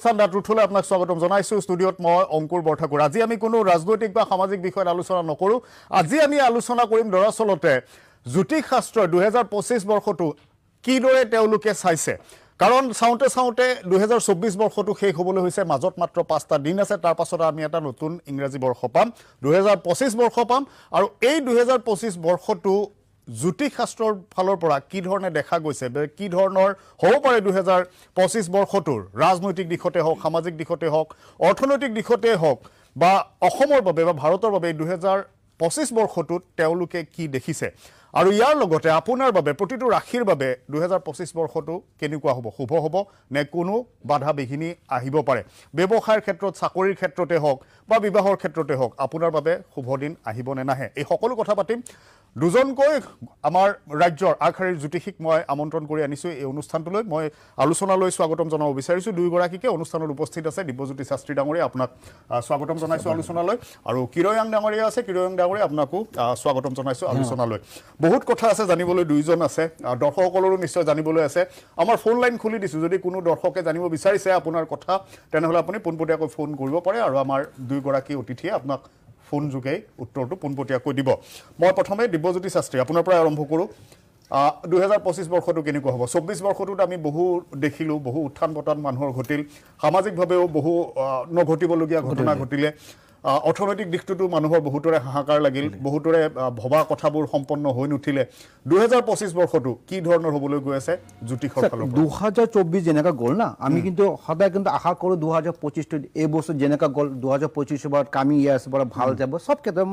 ট্ৰুথলৈ আপোনাক স্বাগতম জনাইছো ষ্টুডিঅ'ত মই অংকুৰ বৰঠাকুৰ আজি আমি কোনো ৰাজনৈতিক বা সামাজিক বিষয়ত আলোচনা নকৰো আজি আমি আলোচনা কৰিম দৰাচলতে জ্যোতিষ শাস্ত্ৰ 2025 বৰ্ষটো কিদৰে তেওঁলোকে চাইছে কাৰণ চাওঁতে 2024 বৰ্ষটো শেষ হ'বলৈ হৈছে মাজত মাত্ৰ 5টা দিন আছে তাৰ পাছত আমি এটা নতুন ইংৰাজী বৰ্ষ পাম 2025 বৰ্ষ পাম আৰু এই 2025 বৰ্ষটো জ্যোতিষ শাস্ত্ৰৰ ফালৰ পৰা কি ধৰণে দেখা গৈছে কি ধৰণৰ হ'ব পাৰে 2025 বৰ্ষটোৰ ৰাজনৈতিক দিশতে হওক সামাজিক দিশতে হওক অৰ্থনৈতিক দিশতে হওক বা অসমৰ বাবে বা ভাৰতৰ বাবে 2025 বৰ্ষটোত তেওঁলোকে কি দেখিছে আৰু ইয়াৰ লগতে আপোনাৰ বাবে প্ৰতিটো ৰাশিৰ বাবে 2025 বৰ্ষটো কেনেকুৱা হ'ব শুভ হ'ব নে কোনো বাধা বিঘিনি আহিব পাৰে ব্যৱসায়ৰ ক্ষেত্ৰত চাকৰিৰ ক্ষেত্ৰতে হওক বা বিবাহৰ ক্ষেত্ৰতে হওক আপোনাৰ বাবে শুভ দিন আহিব নে নাহে এই সকলো কথা পাতিম দুজনকৈ আমাৰ ৰাজ্যৰ আগশাৰীৰ জ্যোতিষিক মই আমন্ত্ৰণ কৰি আনিছো এই অনুষ্ঠানটোলৈ মই আলোচনালৈ স্বাগতম জনাব বিচাৰিছো দুইগৰাকীকে অনুষ্ঠানত উপস্থিত আছে দিব্যজ্যোতি শাস্ত্ৰী ডাঙৰীয়া আপোনাক স্বাগতম জনাইছো আলোচনালৈ আৰু কিৰয়াং ডাঙৰীয়া আছে কিৰয়াং ডাঙৰীয়া আপোনাকো স্বাগতম জনাইছো আলোচনালৈ বহুত কথা আছে জানিবলৈ দুইজন আছে দৰ্শকসকলৰো নিশ্চয় জানিবলৈ আছে আমাৰ ফোন লাইন খুলি দিছো যদি কোনো দৰ্শকে জানিব বিচাৰিছে আপোনাৰ কথা তেনেহলে আপুনি পোনপটীয়াকৈ ফোন কৰিব পাৰে আৰু আমাৰ দুইগৰাকী অতিথিয়ে আপোনাক ফোন যোগে উত্তৰটো পোনপটীয়াকৈ দিব মই প্ৰথমে দিব্যজ্যোতি শাস্ত্ৰী আপোনাৰ পৰা আৰম্ভ কৰোঁ 2025 বৰ্ষটো কেনেকুৱা হ'ব 24 বৰ্ষটোত আমি বহু দেখিলোঁ বহু উত্থান পতন মানুহৰ ঘটিল সামাজিকভাৱেও বহু নঘটিবলগীয়া ঘটনা ঘটিলে অৰ্থনৈতিক দিশটোতো মানুহৰ বহুতৰে হাহাকাৰ লাগিল বহুতৰে ভবা কথাবোৰ সম্পন্ন হৈ নুঠিলে 2025 বৰ্ষটো কি ধৰণৰ হ'বলৈ গৈ আছে জ্যোতিষৰ ফালৰ পৰা 2024 যেনেকা গ'ল না আমি কিন্তু সদায় কিন্তু আশা কৰোঁ 2025 এই বছৰ যেনেকা গ'ল 2025 বাৰ কামি ইয়াৰ্ছ বাৰ ভাল যাব সব ক্ষেত্ৰত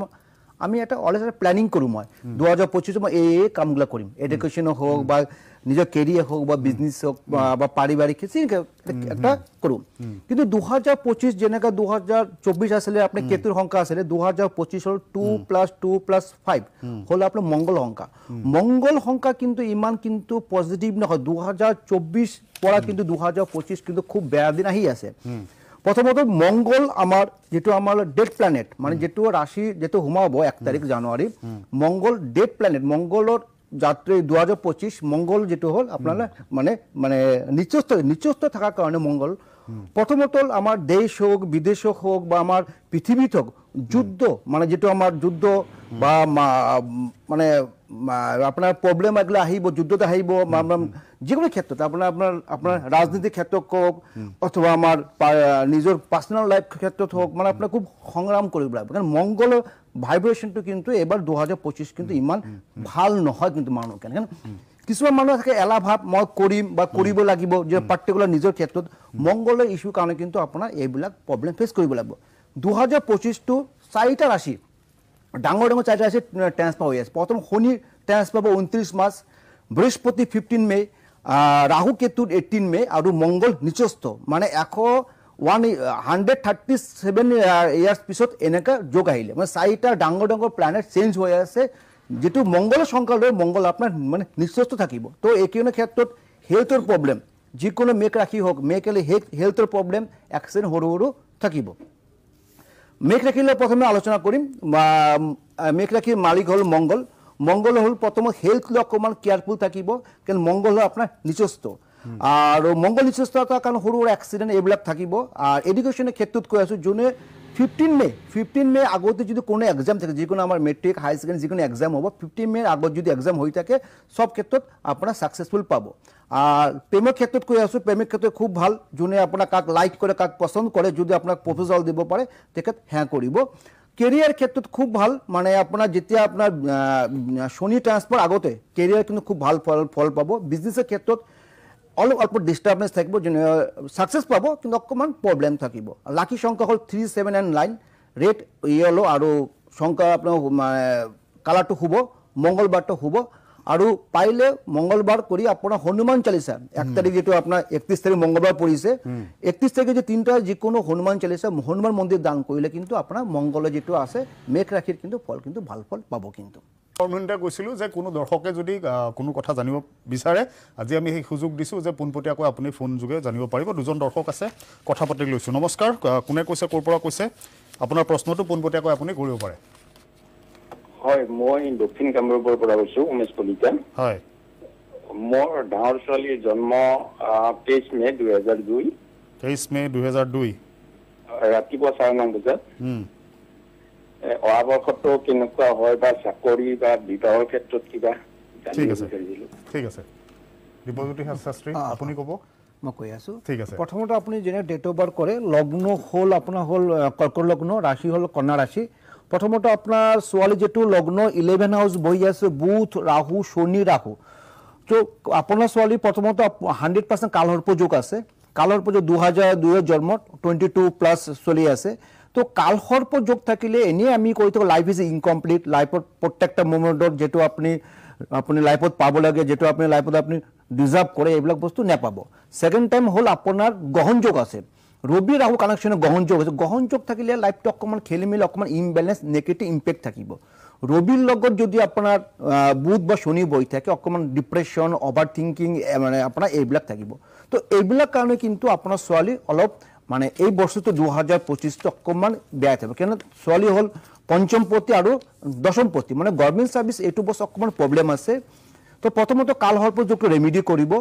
আমি এটা অলৰেডি প্ল্যানিং কৰোঁ মই 2025 মই এই কামগুলো কৰিম এডুকেশ্যন হোক বা নিজৰ কেৰিয়াৰ হোক বা বিজনেছ হোক বা পাৰিবাৰিক এটা কৰোঁ কিন্তু 2025 যেনেকা 2024 আছিলে আপুনি কেতুৰ সংখ্যা আছিলে 2025 হ'ল 2+2+5 হ'ল আপোনাৰ মংগল সংখ্যা কিন্তু ইমান কিন্তু পজিটিভ নহয় 2024 পৰা কিন্তু 2025 কিন্তু খুব বেয়া দিন আহি আছে প্ৰথমত মংগল আমাৰ যেটো আমাৰ ডেড প্ল্যানেট মানে যেটো ৰাশি যেটো সোমাব 1 তাৰিখ জানুৱাৰী মংগল ডেড প্ল্যানেট মংগলৰ যাত্ৰী 2025 মংগল যেটো হ'ল আপোনাৰ মানে নিচস্ত থাকাৰ কাৰণে মংগল প্ৰথমত আমাৰ দেশ হোক বিদেশ হোক বা আমাৰ পৃথিৱীত হোক যুদ্ধ মানে যেটো আমাৰ যুদ্ধ বা মানে আপোনাৰ প্ৰবলেম আগলা আহিব যুদ্ধত আহিব যিকোনো ক্ষেত্ৰত আপোনাৰ ৰাজনীতিক ক্ষেত্ৰত হোক অথবা আমাৰ নিজৰ পাৰ্সোনাল লাইফ ক্ষেত্ৰত হোক মানে আপোনাৰ খুব সংগ্ৰাম কৰিব লাগিব কাৰণ মংগলৰ ভাইব্ৰেশনটো কিন্তু এবাৰ 2025 কিন্তু ইমান ভাল নহয় কিন্তু মানুহ কাৰণ কিছুমান মানুহ থাকে এলা ভাব মই কৰিম বা কৰিব লাগিব যে পাৰ্টিকুলাৰ নিজৰ ক্ষেত্ৰত মংগলৰ ইস্যু কাৰণে কিন্তু আপোনাৰ এইবিলাক প্ৰবলেম ফেস কৰিব লাগিব 2025 টো 4টা ৰাশি ডাঙৰ 4টা ৰাশি ট্ৰান্সফাৰ হৈ আছে প্ৰথম শনি ট্ৰান্সফাৰ 29 মাৰ্চ বৃহস্পতি 15 মে ৰাহু কেতু 18 মে আৰু মংগল নিচস্ত মানে 137 ইয়াৰ্ছ পিছত এনেকা যোগ আহিলে মানে 4টা ডাঙৰ প্ল্যানেট চেঞ্জ হৈ আছে যেটো মংগল সংখ্যালৈ মংগল আপোনাৰ মানে নিচস্ত থাকিব তো এইকিনো ক্ষেত্ৰত হেলথৰ প্ৰবলেম যিকোনো মেক ৰাখি হোক মেকলে হেলথৰ প্ৰবলেম এক্সিডেন্ট হৰু থাকিব মেক ৰাখিলে প্ৰথমে আলোচনা কৰিম মেক ৰাখিৰ মালিক হ'ল মংগল হ'ল প্ৰথম হেলথ লৈ অকমান কেয়াৰফুল থাকিব কাৰণ মংগল হ'ল আপোনাৰ নিচস্ত আৰু মংগল নিচস্ত থকাৰ কাৰণে সৰু এক্সিডেন্ট এইবিলাক থাকিব আৰু এডুকেশ্যনৰ ক্ষেত্ৰত কৈ আছো যোনে 15 মে আগতে যদি কোনো এক্সাম থাকে যিকোনো আমাৰ মেট্ৰিক হাই সেকেন্ডাৰী যিকোনো এক্সাম হ'ব 15 মে আগত যদি এক্সাম হৈ থাকে সব ক্ষেত্ৰত আপোনাৰ সাকসেসফুল পাব আৰ প্ৰেমৰ ক্ষেত্ৰত কৈ আছো প্ৰেমিক ক্ষেত্ৰত খুব ভাল যোনে আপোনাক কাক লাইক কৰে কাক পছন্দ কৰে যদি আপোনাক প্ৰপোজাল দিব পাৰে তেখেত হ্যাঁ কৰিব কেৰিয়াৰ ক্ষেত্ৰত খুব ভাল মানে আপোনাৰ যেতিয়া আপোনাৰ শনি ট্ৰান্সফাৰ আগতে কেৰিয়াৰ কিন্তু খুব ভাল ফল পাব বিজনেছৰ ক্ষেত্ৰত অল্প ডিস্টার্বেন্স থাকিব সাকসেস পাব কিন্তু অকমান প্রবলেম থাকিব লাকি সংখ্যা হল 3 7 and 9 রেড ইয়েলো আর সংখ্যা আপনার কালারটো শুভ মঙ্গলবারটো শুভ আর পাইলে মঙ্গলবার করি আপনার হনুমান চালিসা 1 তারিখ যেটো আপনার 31 তারিখ মঙ্গলবার পড়িছে 31 তারিখে যে 3টা যিকোনো হনুমান চালিসা হনুমান মন্দির দান করিলে কিন্তু আপনার মঙ্গলে যেটো আছে মেঘ রাখির কিন্তু ফল কিন্তু ভাল ফল পাব কিন্তু কমেন্টে কৈছিলো যে কোনো দৰ্শকে যদি কোনো কথা জানিব বিচাৰে আজি আমি এই সুযোগ দিছো যে পোনপটীয়াকৈ আপুনি ফোন যোগে জানিব পাৰিব দুজন দৰ্শক আছে কথা পাতি লৈছো নমস্কাৰ কোনে কৈছে ক'ৰ পৰা কৈছে আপোনাৰ প্ৰশ্নটো পোনপটীয়াকৈ আপুনি কৰিব পাৰে হয় মই দক্ষিণ কামৰূপৰ পৰা কৈছো উমেশ কলিতা হয় মোৰ ডাঙৰ ছোৱালীৰ জন্ম 23 মে 2002 23 মে 2002 ৰাতিপুৱা 9:30 বজাত অহা বৰ্ষতো কেনেকুৱা হয় বা চাকৰি বা বিবাহৰ ক্ষেত্ৰত কিবা ঠিক আছে ঠিক আছে দীপজ্যোতি শাস্ত্ৰী আপুনি ক'ব মই কৈ আছোঁ ঠিক আছে প্ৰথমতে আপুনি যেনে ডেট অফ বাৰ্থ কৰে লগ্ন হ'ল আপোনাৰ হ'ল কৰ্কট লগ্ন ৰাশি হ'ল কন্যা ৰাশি প্ৰথমতে আপোনাৰ ছোৱালী যেটো লগ্ন 11 হাউচ বহি আছে বুধ ৰাহু শনি ৰাহু তো আপোনাৰ ছোৱালী প্ৰথমতে 100% কালসৰ্প যোগ আছে কালসৰ্প যোগ 2002 জন্ম 22+ চলি আছে তো কালসৰ্প যোগ থাকিলে এনেই আমি কৈ থাকোঁ লাইফ ইজ ইনকমপ্লিট লাইফত প্ৰত্যেকটা মোমেণ্টত যেটো আপুনি লাইফত পাব লাগে যেটো আপুনি লাইফত আপুনি ডিজাৰ্ভ কৰে এইবিলাক বস্তু নাপাব সেকেন্ড টাইম হ'ল আপোনাৰ গহন যোগ আছে ৰবি ৰাহু কানেকশ্যনে গহন যোগ আছে গহন যোগ থাকিলে লাইফটো অকণমান খেলিমেলি অকণমান ইমবেলেঞ্চ নেগেটিভ ইম্পেক্ট থাকিব ৰবিৰ লগত যদি আপোনাৰ বুধ বা শনি বহি থাকে অকণমান ডিপ্ৰেশ্যন অভাৰ থিংকিং মানে আপোনাৰ এইবিলাক থাকিব তো এইবিলাক কাৰণে কিন্তু আপোনাৰ ছোৱালী অলপ মানে এই বছৰটো 2025 অকণমান বেয়া থাকিব কিয়নো ছোৱালী হ'ল পঞ্চমপতি আৰু দশমপতি মানে গভৰ্ণমেণ্ট চাৰ্ভিচ এইটো বছৰ অকণমান প্ৰব্লেম আছে তো প্ৰথমতে কালসৰ্প যোগটো ৰেমেডি কৰিব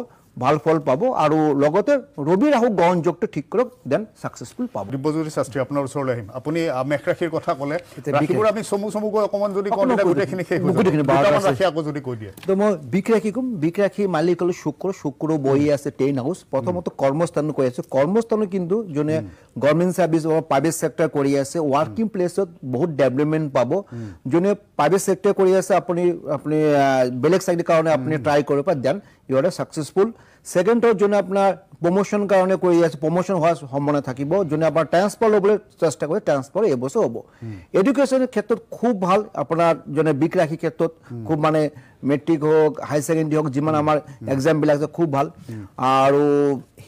ভাল ফল পাব আৰু লগতে ৰবি ৰাহু গহন যোগটো ঠিক কৰক দেন সাকসেসফুল পাব দিব্যজ্যোতি শাস্ত্ৰী আপোনাৰ ওচৰলৈ আহিম আপুনি মেঘ ৰাশিৰ কথা ক'লে ৰাশিবোৰ আমি চমুকৈ অকণমান যদি কওঁ তেতিয়া গোটেইখিনি শেষ হৈ যাব দুটামান ৰাশি আকৌ যদি কৈ দিয়ে তো মই বিক ৰাশি কম বিক ৰাশি মালিক হ'ল শুক্ৰ বহি আছে 10 হাউচ প্ৰথমত কৰ্মস্থান কৈ আছে কৰ্মস্থান কিন্তু যোনে গভৰ্ণমেণ্ট চাৰ্ভিচ বা প্ৰাইভেট সেক্টৰ কৰি আছে ৱৰ্কিং প্লেছত বহুত ডেভেলপমেণ্ট পাব যোনে প্ৰাইভেট সেক্টৰ কৰি আছে আপুনি বেলেগ চাইডৰ কাৰণে আপুনি ট্ৰাই কৰিব পাৰে দেন ইউ আৰ সাকসেসফুল সেকেন্ডৰ যোনে আপোনাৰ প্ৰমোশন কাৰণে কৰি আছে প্ৰমোশন হোৱাৰ সম্ভাৱনা থাকিব যোনে আপোনাৰ ট্ৰান্সফাৰ ল'বলৈ চেষ্টা কৰে ট্ৰান্সফাৰ এবছৰ হ'ব এডুকেশ্যনৰ ক্ষেত্ৰত খুব ভাল আপোনাৰ যোনে বিক ৰাশি ক্ষেত্ৰত খুব মানে মেট্ৰিক হওক হাই ছেকেণ্ডেৰী হওক যিমান আমাৰ এক্সামবিলাক আছে খুব ভাল আৰু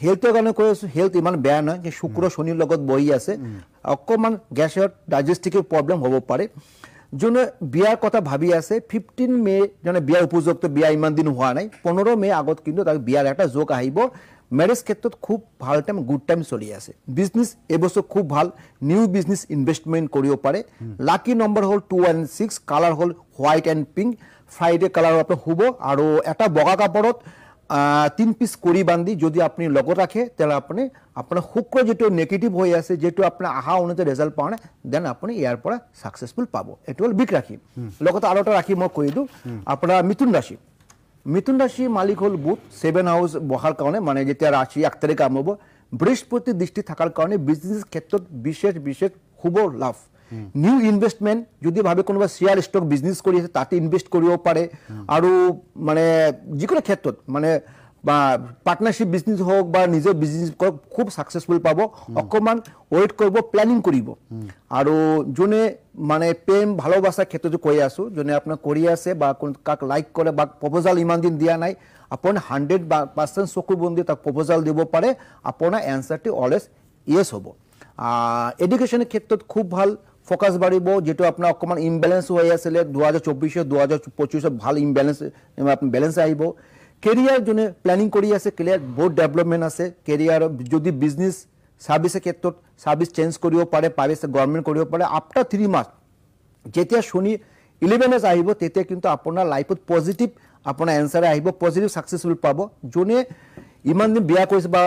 হেল্থৰ কাৰণে কৈ আছোঁ হেল্থ ইমান বেয়া নহয় যে শুক্ৰ শনিৰ লগত বহি আছে অকণমান গেছৰ ডাইজেষ্টিভ প্ৰব্লেম হ'ব পাৰে যোনে বিয়াৰ কথা ভাবি আছে 15 মে যোনে বিয়াৰ উপযুক্ত বিয়া ইমান দিন হোৱা নাই 15 মে আগত কিন্তু তাক বিয়াৰ এটা যোগ আহিব মেৰেজ ক্ষেত্ৰত খুব ভাল টাইম গুড টাইম চলি আছে বিজনেছ এবছৰ খুব ভাল নিউ বিজনেছ ইনভেষ্টমেণ্ট কৰিব পাৰে লাকি নম্বৰ হ'ল 2 and 6 কালাৰ হ'ল white and pink Friday colour আপোনাৰ হ'ব আৰু এটা বগা কাপোৰত 3 পিচ কৰি বান্ধি যদি আপুনি লগত ৰাখে তেতিয়াহ'লে আপুনি আপোনাৰ শুক্ৰ যেটো নেগেটিভ হৈ আছে যেটো আপোনাৰ আহা অনুযায়ী ৰিজাল্ট পোৱা নাই দেন আপুনি ইয়াৰ পৰা সাকসেসফুল পাব এইটো হ'ল বিক ৰাশি লগতে আৰু এটা ৰাশি মই কৈ দিওঁ আপোনাৰ মিথুন ৰাশি মালিক হ'ল বুধ 7 হাউচ বহাৰ কাৰণে মানে যেতিয়া ৰাশি 1 তাৰিখ কাম হ'ব বৃহস্পতি দৃষ্টি থকাৰ কাৰণে বিজনেছ ক্ষেত্ৰত বিশেষ শুভ লাভ নিউ ইনভেষ্টমেণ্ট যদি ভাবে কোনোবা শ্বেয়াৰ ষ্টক বিজনেছ কৰি আছে তাতে ইনভেষ্ট কৰিব পাৰে আৰু মানে যিকোনো ক্ষেত্ৰত মানে বা পাৰ্টনাৰশ্বিপ বিজনেছ হওক বা নিজৰ বিজনেছ কৰক খুব সাকসেসফুল পাব অকণমান ৱেইট কৰিব প্লেনিং কৰিব আৰু যোনে মানে প্ৰেম ভালোবাসাৰ ক্ষেত্ৰতো কৈ আছোঁ যোনে আপোনাৰ কৰি আছে বা কাক লাইক কৰে বা প্ৰপ'জাল ইমান দিন দিয়া নাই আপুনি 100% চকু বন্ধি তাক প্ৰপ'জাল দিব পাৰে আপোনাৰ এনচাৰটো অলৱেজ ইয়েছ হ'ব এডুকেশ্যনৰ ক্ষেত্ৰত খুব ভাল ফোকাস বাঢ়িব যেটো আপোনাৰ অকণমান ইমবেলেঞ্চ হৈ আছিলে 2024 ভাল বেলেঞ্চ আহিব কেৰিয়াৰ যোনে প্লেনিং কৰি আছে ক্লিয়াৰ বহুত ডেভেলপমেণ্ট আছে কেৰিয়াৰ যদি বিজনেছ সাৰ্ভিসেৰ ক্ষেত্ৰত সাৰ্ভিস চেঞ্জ কৰিব পাৰে প্ৰাইভেট গভৰ্ণমেণ্ট কৰিব পাৰে আফটাৰ 3 মাহ যেতিয়া শনি 11 আহিব তেতিয়া কিন্তু আপোনাৰ লাইফত পজিটিভ আপোনাৰ এনচাৰ আহিব পজিটিভ সাকসেসফুল পাব যোনে ইমান দিন বিয়া কৰিছে বা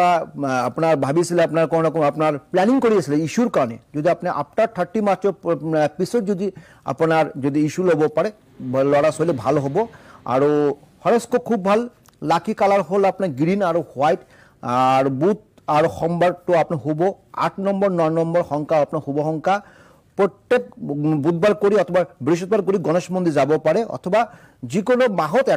আপোনাৰ ভাবিছিলে আপোনাৰ কোন আপোনাৰ প্লেনিং কৰি আছিল ইস্যুৰ কাৰণে যদি আপুনি আফটাৰ 30 মাৰ্চৰ পিছত যদি আপোনাৰ যদি ইস্যু ল'ব পাৰে ল'ৰা ছোৱালী ভাল হ'ব আৰু হৰস্কোপ খুব ভাল লাকি কালাৰ হ'ল আপোনাৰ গ্ৰীণ আৰু হোৱাইট আৰু বুধ আৰু সোমবাৰটো আপোনাৰ হ'ব 8 নম্বৰ 9 নম্বৰ সংখ্যা আপোনাৰ শুভ সংখ্যা প্ৰত্যেক বুধবাৰ কৰি অথবা বৃহস্পতিবাৰ কৰি গণেশ মন্দিৰ যাব পাৰে অথবা যিকোনো মাহত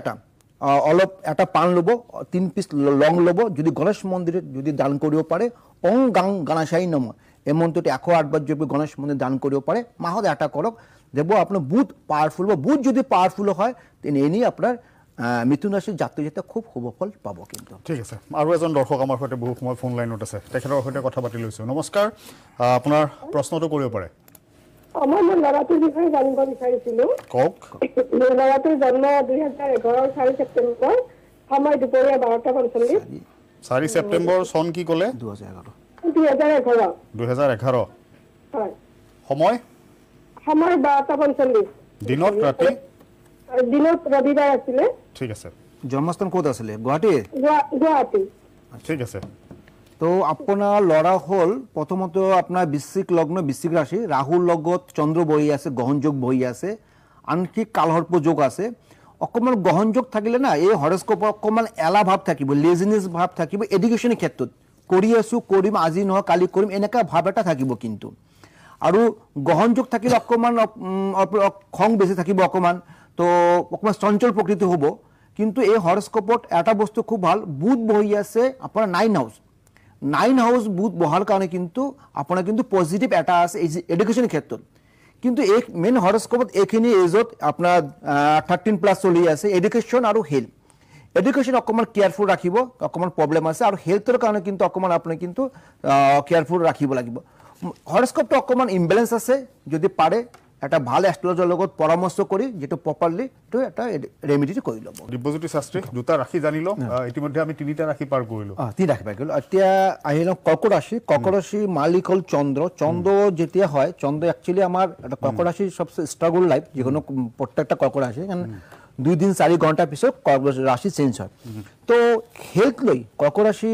অলপ এটা পান ল'ব 3 পিচ লং ল'ব যদি গণেশ মন্দিৰত যদি দান কৰিব পাৰে ওং গাং গণেশাই নমঃ এই মন্ত্ৰটো 108 বাৰ যদি গণেশ মন্দিৰ দান কৰিব পাৰে মাহত এটা কৰক দেব আপোনাৰ বুধ পাৱাৰফুল বুধ যদি পাৱাৰফুল হয় তেনে এনেই আপোনাৰ মিথুন ৰাশিৰ জাতক খুব শুভ ফল পাব কিন্তু ঠিক আছে আৰু এজন দৰ্শক আমাৰ সৈতে বহু সময় ফোন লাইনত আছে তেখেতৰ সৈতে কথা পাতি লৈছো নমস্কাৰ আপোনাৰ প্ৰশ্নটো কৰিব পাৰে আমাৰ ল'ৰাটোৰ বিষয়ে জানিব বিচাৰিছিলোঁ কওক ল'ৰাটোৰ জন্ম 2011 4 ছেপ্টেম্বৰ সময় দুপৰীয়া 12:45 4 ছেপ্টেম্বৰ চন কি ক'লে 2011 হয় সময় 12:45 দিনত ৰাতি দিনত ৰবিবাৰ আছিলে ঠিক আছে জন্মস্থান ক'ত আছিলে গুৱাহাটী গুৱাহাটী ঠিক আছে তো আপোনাৰ ল'ৰা হ'ল প্ৰথমত আপোনাৰ বৃশ্চিক লগ্ন বৃশ্চিক ৰাশি ৰাহুৰ লগত চন্দ্ৰ বহি আছে গ্ৰহণ যোগ বহি আছে আনকি কালসৰ্প যোগ আছে অকণমান গ্ৰহণ যোগ থাকিলে না এই হৰস্কোপৰ অকণমান এলাহ ভাৱ থাকিব লেজিনেছ ভাৱ থাকিব এডুকেশ্যনৰ ক্ষেত্ৰত কৰি আছোঁ কৰিম আজি নহয় কালি কৰিম এনেকুৱা ভাৱ এটা থাকিব কিন্তু আৰু গ্ৰহণ যোগ থাকিলে অকণমান খং বেছি থাকিব অকণমান তো অকণমান চঞ্চল প্ৰকৃতি হ'ব কিন্তু এই হৰস্কোপত এটা বস্তু খুব ভাল বুধ বহি আছে আপোনাৰ 9 হাউস বুধ বহাৰ কাৰণে কিন্তু আপোনাৰ কিন্তু পজিটিভ এটা আছে এডুকেশ্যনৰ ক্ষেত্ৰত কিন্তু এক মেইন হৰস্কোপত এইখিনি এজত আপোনাৰ 13+ চলি আছে এডুকেশ্যন আৰু হেল্থ এডুকেশ্যন অকণমান কেয়াৰফুল ৰাখিব অকণমান প্ৰব্লেম আছে আৰু হেল্থৰ কাৰণে কিন্তু অকণমান আপুনি কিন্তু কেয়াৰফুল ৰাখিব লাগিব হৰস্কোপটো অকণমান ইমবেলেঞ্চ আছে যদি পাৰে এটা ভাল এষ্ট্ৰলজাৰ লগত পৰামৰ্শ কৰি যেটো প্ৰপাৰলি তো এটা ৰেমেডি কৰি ল'ব দিব্যজ্যোতি শাস্ত্ৰী দুটা ৰাশি জানিলো ইতিমধ্যে আমি তিনিটা ৰাশি পাৰ কৰিলো তিনিটা ৰাশি পাৰ কৰিলো এতিয়া আহিলো কৰ্কট ৰাশি মালিক হ'ল চন্দ্ৰ যেতিয়া হয় চন্দ্ৰ একচুয়ালি আমাৰ এটা কৰ্কট ৰাশি সবচেয়ে স্ট্ৰাগল লাইফ যিকোনো প্ৰত্যেকটা কৰ্কট ৰাশি 2 দিন 4 ঘণ্টা পিছত কৰ্কট ৰাশি চেঞ্জ হয় তো হেলথ লৈ কৰ্কট ৰাশি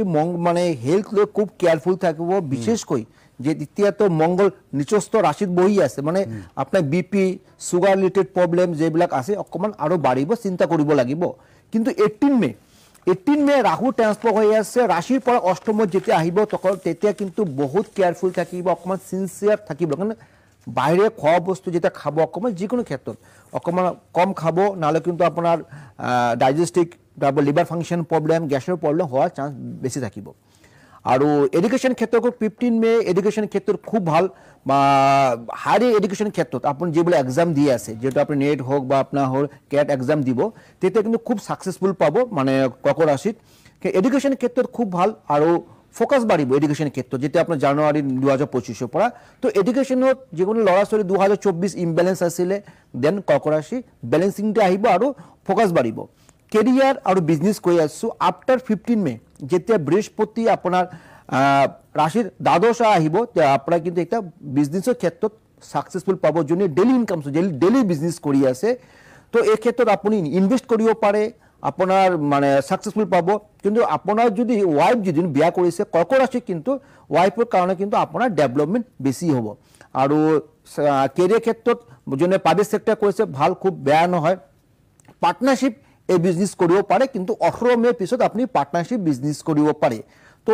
মানে হেলথ লৈ খুব কেয়াৰফুল থাকিব বিশেষকৈ যে দ্বিতীয়টো মঙ্গল নিচস্থ ৰাশিত বহি আছে মানে আপোনাৰ বিপি সুগাৰ ৰিলেটেড প্ৰবলেম যেবিলাক আছে অকমান আৰু বাঢ়িব চিন্তা কৰিব লাগিব কিন্তু 18 মে ৰাহু ট্ৰান্সফাৰ হৈ আছে ৰাশিৰ পৰা অষ্টমত যেতিয়া আহিব তেতিয়া কিন্তু বহুত কেয়াৰফুল থাকিব অকমান সিনসিয়াৰ থাকিব কাৰণ বাহিৰে খোৱা বস্তু যেতিয়া খাব অকমান যিকোনো ক্ষেত্ৰত অকমান কম খাব নালে কিন্তু আপোনাৰ ডাইজেষ্টিক লিভাৰ ফাংচন প্ৰবলেম গ্যাসৰ প্ৰবলেম হোৱাৰ চান্স বেছি থাকিব আৰু এডুকেশ্যন ক্ষেত্ৰত 15 মে এডুকেশ্যন ক্ষেত্ৰত খুব ভাল বা হায়াৰ এডুকেশ্যন ক্ষেত্ৰত আপুনি যিবিলাক এক্সাম দি আছে যেটা আপুনি নেট হোক বা আপোনাৰ হ'ল কেট এক্সাম দিব তেতিয়া কিন্তু খুব সাকসেসফুল পাব মানে কৰ্কট ৰাশিত এডুকেশ্যন ক্ষেত্ৰত খুব ভাল আৰু ফোকাস বাঢ়িব এডুকেশ্যন ক্ষেত্ৰত যেতিয়া আপোনাৰ জানুৱাৰী 2025 পৰা তো এডুকেশ্যনত যিকোনো ল'ৰা ছোৱালী 2024 ইমবেলেন্স আছিলে দেন কৰ্কট ৰাশি বেলেন্সিংটো আহিব আৰু ফোকাস বাঢ়িব কেৰিয়াৰ আৰু বিজনেছ কৰি আছো আফটাৰ 15 মে যেতিয়া বৃহস্পতি আপোনাৰ ৰাশিৰ দ্বাদশ আহিব আপোনাৰ কিন্তু এটা বিজনেছৰ ক্ষেত্ৰত সাকসেসফুল পাব যোনে ডেইলি ইনকাম ডেইলি বিজনেছ কৰি আছে তো এই ক্ষেত্ৰত আপুনি ইনভেস্ট কৰিব পাৰে আপোনাৰ মানে সাকসেসফুল পাব কিন্তু আপোনাৰ যদি ওয়াইফ যদি বিয়া কৰিছে কৰ্কট ৰাশি কিন্তু ওয়াইফৰ কাৰণে কিন্তু আপোনাৰ ডেভেলপমেন্ট বেছি হ'ব আৰু কেৰিয়াৰ ক্ষেত্ৰত যোনে প্ৰাইভেট সেক্টৰ কৰিছে ভাল খুব বেয়া নহয় পাৰ্টনাৰশ্বিপ এই বিজনেস কৰিব পাৰে কিন্তু 18 মে পিছত আপুনি পাৰ্টনাৰশ্বিপ বিজনেস কৰিব পাৰে তো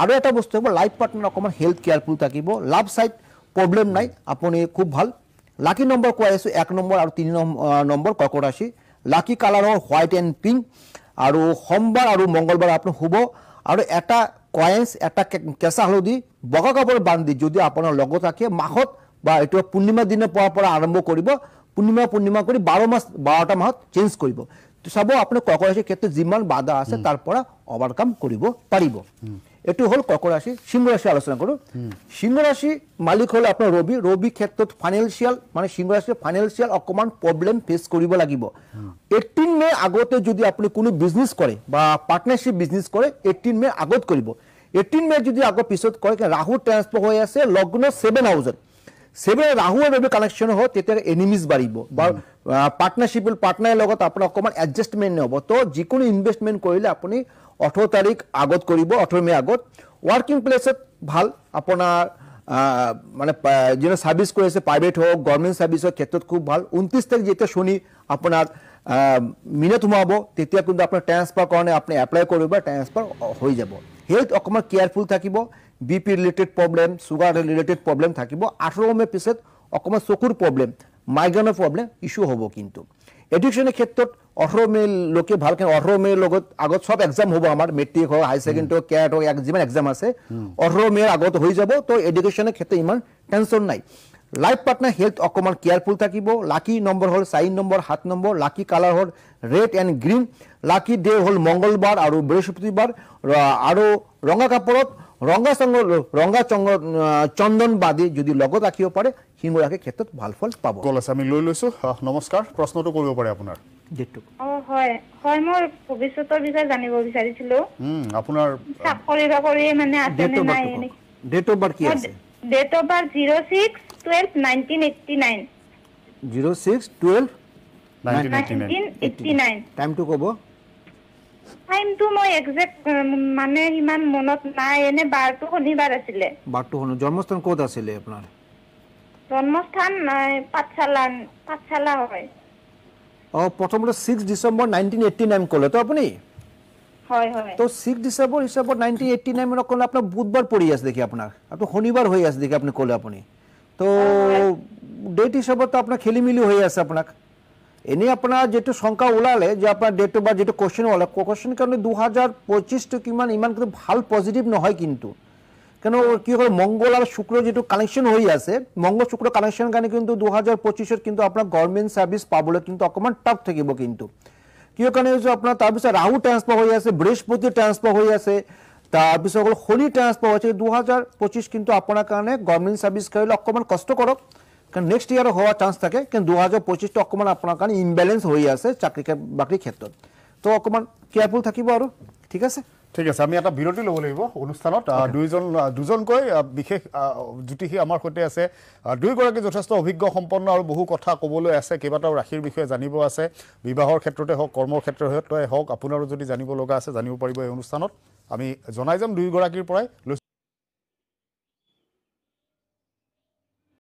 আৰু এটা বস্তু হ'ব লাইফ পাৰ্টনাৰ অকমান হেলথ কেয়াৰফুল থাকিব লাভ সাইড প্ৰবলেম নাই আপুনি খুব ভাল লাকি নম্বৰ কৈ আছো 1 নম্বৰ আৰু 3 নম্বৰ কৰ্কট ৰাশি লাকি কালাৰ হ'ল হোৱাইট এণ্ড পিংক আৰু সোমবাৰ আৰু মঙ্গলবাৰ আপুনি শুব আৰু এটা কয়েন্স এটা কেঁচা হালধি বগা কাপোৰ বান্ধি যদি আপোনাৰ লগত থাকে মাহত বা এইটো পূৰ্ণিমা দিনৰ পৰা আৰম্ভ কৰিব পূৰ্ণিমা কৰি 12টা মাহত চেঞ্জ কৰিব চাব আপুনি কৰ্কট ৰাশিৰ ক্ষেত্ৰত যিমান বাধা আছে তাৰ পৰা ওভাৰকাম কৰিব পাৰিব এটো হল কৰ্কট ৰাশি সিংহ ৰাশি আলোচনা কৰো সিংহ ৰাশি মালিক হল আপোনাৰ ৰবি ক্ষেত্ৰত ফাইনান্সিয়াল মানে সিংহ ৰাশিৰ ফাইনান্সিয়াল অকমান প্ৰবলেম ফেস কৰিব লাগিব 18 মে আগতে যদি আপুনি কোনো বিজনেস কৰে বা পাৰ্টনাৰশ্বিপ বিজনেস কৰে 18 মে আগত কৰিব 18 মে যদি আগৰ পিছত কৰে ৰাহু ট্ৰান্সফাৰ হৈ আছে লগ্ন 7 হাউসত 7 ৰাহু আৰু ৰবি কানেকশন হয় তেতিয়া এনিমিজ বাঢ়িব বা পাৰ্টনাৰৰ লগত আপোনাৰ অকমান এডজাষ্টমেন্ট হ'ব তো যিকোনো ইনভেষ্টমেন্ট কৰিলে আপুনি 18 তাৰিখ আগত কৰিব 18 মে আগত ওয়াৰ্কিং প্লেসত ভাল আপোনাৰ মানে যেন সাৰ্ভিস কৰি আছে প্ৰাইভেট হোক গভৰ্নমেন্ট সাৰ্ভিসৰ ক্ষেত্ৰত খুব ভাল 29 তাৰিখ যেতিয়া শনি আপোনাৰ মিনত সোমাব তেতিয়া কিন্তু আপোনাৰ ট্ৰান্সফাৰ কাৰণে আপুনি এপ্লাই কৰিব ট্ৰান্সফাৰ হৈ যাব হেলথ অকমান কেয়াৰফুল থাকিব BP related problem sugar related problem থাকিব 18 মে পিছত অকমান চকুৰ প্ৰবলেম মাইগ্ৰেনৰ প্ৰবলেম ইস্যু হ'ব কিন্তু এডুকেশ্যনৰ ক্ষেত্ৰত 18 মে লোকে ভালকে 18 মে লগত আগত সব এক্সাম হ'ব আমাৰ মেট্ৰিক হয় হাই সেকেন্ডাৰী কেট হয় যিমান এক্সাম আছে 18 মে আগত হৈ যাব তো এডুকেশ্যনৰ ক্ষেত্ৰত ইমান টেনচন নাই লাইফ পাৰ্টনাৰ হেলথ অকমান কেয়াৰফুল থাকিব লাকি নম্বৰ হ'ল 4 নম্বৰ 7 নম্বৰ লাকি কালাৰ হ'ল red and green lucky day হ'ল মঙ্গলবাৰ আৰু বৃহস্পতিবাৰ আৰু ৰঙা কাপোৰত ৰঙা চন্দন বাদি যদি লগত ৰাখিব পাৰে সিংহ ৰাশিৰ ক্ষেত্ৰত ভাল ফল পাব কল আছে আমি লৈ লৈছো নমস্কাৰ প্ৰশ্নটো কৰিব পাৰে আপোনাৰ মই ভৱিষ্যতৰ বিষয়ে জানিব বিচাৰিছিলো আপোনাৰ চাকৰি বাকৰি মানে আছে নে নাই ডেট অফ বাৰ্থ কি আছে ডেট অফ বাৰ্থ 06/12/1989 06/12/1989 1989 টাইমটো ক'ব টাইমটো মই একজেক্ট মানে ইমান মনত নাই, এনে বাৰটো শনিবাৰ আছিলে। বাৰটো জন্মস্থান ক'ত আছিলে আপোনাৰ? জন্মস্থান পাঠশালা হয়। প্ৰথমতে 6 ডিচেম্বৰ 1989 ক'লে তো আপুনি? হয় হয়। তো 6 ডিচেম্বৰ হিচাপত 1989 ক'লে আপোনাৰ বুধবাৰ পৰি আছে দেখি আপোনাৰ, আপোনাৰ শনিবাৰ হৈ আছে দেখি আপুনি ক'লে আপুনি। তো ডেট হিচাপত আপোনাৰ খেলি মেলি হৈ আছে আপোনাক। এনেই আপোনাৰ যেটো শংকা ওলালে যে আপোনাৰ ডেট অফ বাৰ্থ যেটো কোশ্চেন ওলালে, কোশ্চেন কাৰণে 2025টো কিমান ইমান কিন্তু ভাল পজিটিভ নহয় কিন্তু। কেন কি হয় মঙ্গল আর শুক্র যেটো কানেকশন হয়ে আছে, মঙ্গল শুক্র কানেকশন কাৰণে কিন্তু 2025 কিন্তু আপনাৰ গভৰ্নমেন্ট সাৰ্ভিস পাবলে কিন্তু অকমান টাফ থাকিব কিন্তু। কিয় কাৰণে যে আপনাৰ তাৰপিছত ৰাহু ট্ৰান্সফাৰ হয়ে আছে, বৃহস্পতি ট্ৰান্সফাৰ হয়ে আছে, তাৰপিছত শনি ট্ৰান্সফাৰ হয়েছে। 2025 কিন্তু আপনাৰ কাৰণে গভৰ্নমেন্ট সাৰ্ভিস কৰিলে অকমান কষ্ট কৰক, কাৰণ নেক্সট ইয়াৰ হওয়াৰ চান্স থাকে, কিন্তু 2025টো অকমান আপনাৰ কাৰণে ইমব্যালেন্স হয়ে আছে চাকৰি বাকৰি ক্ষেত্ৰত। তো অকমান কেয়াৰফুল থাকিব আৰু, ঠিক আছে? ঠিক আছে, আমি এটা বিৰতি ল'ব লাগিব অনুষ্ঠানত। দুজনকৈ বিশেষ জ্যোতিষী আমাৰ সৈতে আছে। দুয়োগৰাকী যথেষ্ট অভিজ্ঞ সম্পন্ন আৰু বহু কথা ক'বলৈ আছে, কেইবাটাও ৰাশিৰ বিষয়ে জানিব আছে, বিবাহৰ ক্ষেত্ৰতে হওক কৰ্মৰ ক্ষেত্ৰতে হওক, আপোনাৰো যদি জানিব লগা আছে জানিব পাৰিব এই অনুষ্ঠানত। আমি জনাই যাম দুয়োগৰাকীৰ পৰাই।